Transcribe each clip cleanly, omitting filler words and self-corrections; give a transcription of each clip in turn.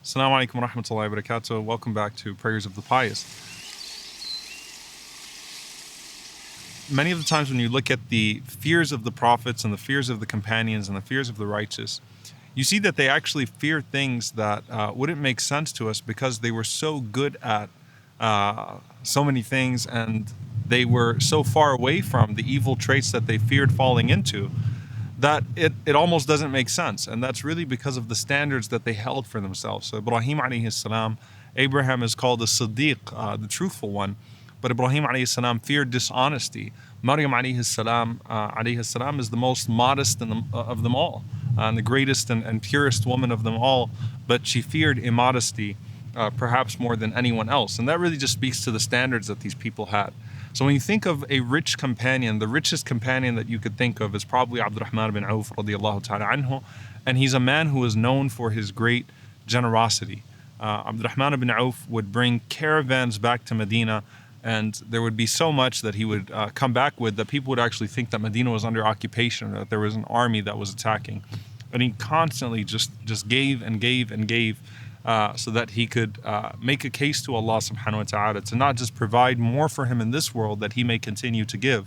Assalamu alaikum wa rahmatullahi wa barakatuh. Welcome back to Prayers of the Pious. Many of the times when you look at the fears of the prophets and the fears of the companions and the fears of the righteous, you see that they actually fear things that wouldn't make sense to us because they were so good at so many things and they were so far away from the evil traits that they feared falling into that it almost doesn't make sense. And that's really because of the standards that they held for themselves. So Ibrahim alayhi salam, Abraham is called the Siddiq, the truthful one. But Ibrahim alayhi salam feared dishonesty. Maryam alayhi salam is the most modest of them all, and the greatest and purest woman of them all. But she feared immodesty, perhaps more than anyone else. And that really just speaks to the standards that these people had. So when you think of a rich companion, the richest companion that you could think of is probably Abdulrahman ibn Auf radiallahu ta'ala anhu. And he's a man who is known for his great generosity. Abdulrahman ibn Auf would bring caravans back to Medina, and there would be so much that he would come back with that people would actually think that Medina was under occupation, or that there was an army that was attacking. And he constantly just gave and gave and gave, so that he could make a case to Allah subhanahu wa ta'ala to not just provide more for him in this world that he may continue to give,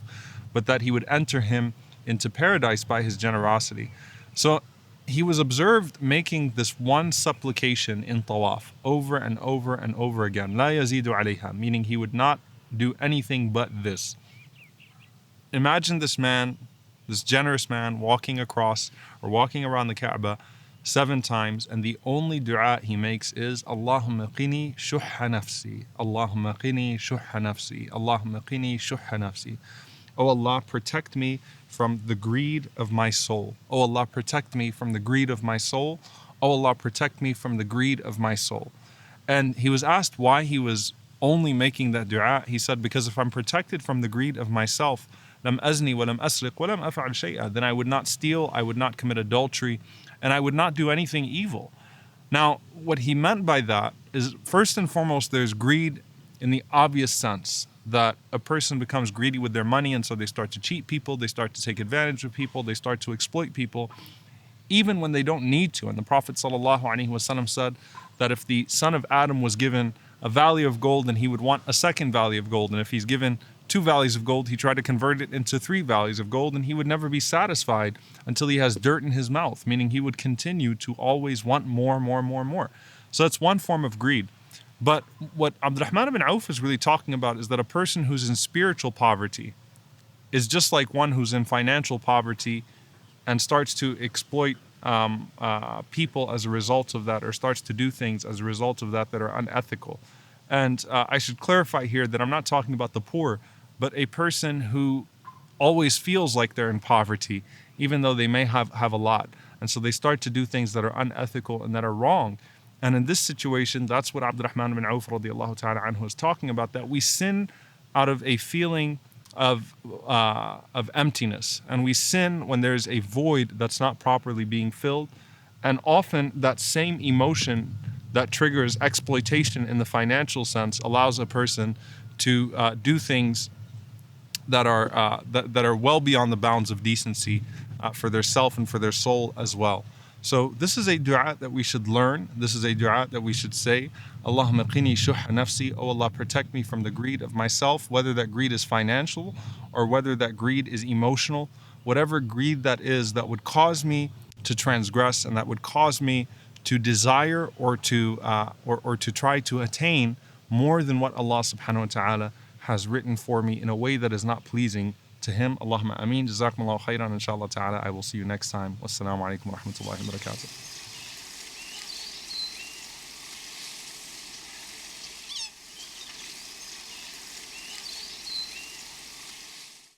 but that he would enter him into paradise by his generosity. So he was observed making this one supplication in tawaf over and over and over again. La yazidu alayha, meaning he would not do anything but this. Imagine this man, this generous man, walking across or walking around the Kaaba 7 times, and the only dua he makes is Allahumma qini shuhha nafsi, Allahumma qini shuhha nafsi, Allahumma qini shuhha nafsi. Oh Allah, protect me from the greed of my soul. Oh Allah, protect me from the greed of my soul. Oh Allah, protect me from the greed of my soul. And he was asked why he was only making that dua. He said, because if I'm protected from the greed of myself, lam azni wa lam asriq wa lam af'al shay'a, then I would not steal, I would not commit adultery, and I would not do anything evil. Now, what he meant by that is, first and foremost, there's greed in the obvious sense that a person becomes greedy with their money, and so they start to cheat people, they start to take advantage of people, they start to exploit people, even when they don't need to. And the Prophet ﷺ said that if the son of Adam was given a valley of gold, then he would want a second valley of gold. And if he's given 2 valleys of gold, he tried to convert it into 3 valleys of gold, and he would never be satisfied until he has dirt in his mouth, meaning he would continue to always want more, more, more, more. So that's one form of greed. But what Abdulrahman ibn Auf is really talking about is that a person who's in spiritual poverty is just like one who's in financial poverty and starts to exploit people as a result of that, or starts to do things as a result of that are unethical. And I should clarify here that I'm not talking about the poor, but a person who always feels like they're in poverty, even though they may have a lot. And so they start to do things that are unethical and that are wrong. And in this situation, that's what Abdulrahman ibn Auf radiallahu ta'ala anhu is talking about, that we sin out of a feeling of emptiness. And we sin when there's a void that's not properly being filled. And often that same emotion that triggers exploitation in the financial sense allows a person to do things that are well beyond the bounds of decency for their self and for their soul as well. So this is a dua that we should learn. This is a dua that we should say. Allahumma qini shuhha nafsi. Oh Allah, protect me from the greed of myself, whether that greed is financial or whether that greed is emotional. Whatever greed that is that would cause me to transgress and that would cause me to desire or to try to attain more than what Allah subhanahu wa ta'ala has written for me in a way that is not pleasing to him. Allahumma ameen. Jazakumullahu khairan. Inshallah ta'ala, I will see you next time. Wassalamu alaikum wa rahmatullahi wa barakatuh.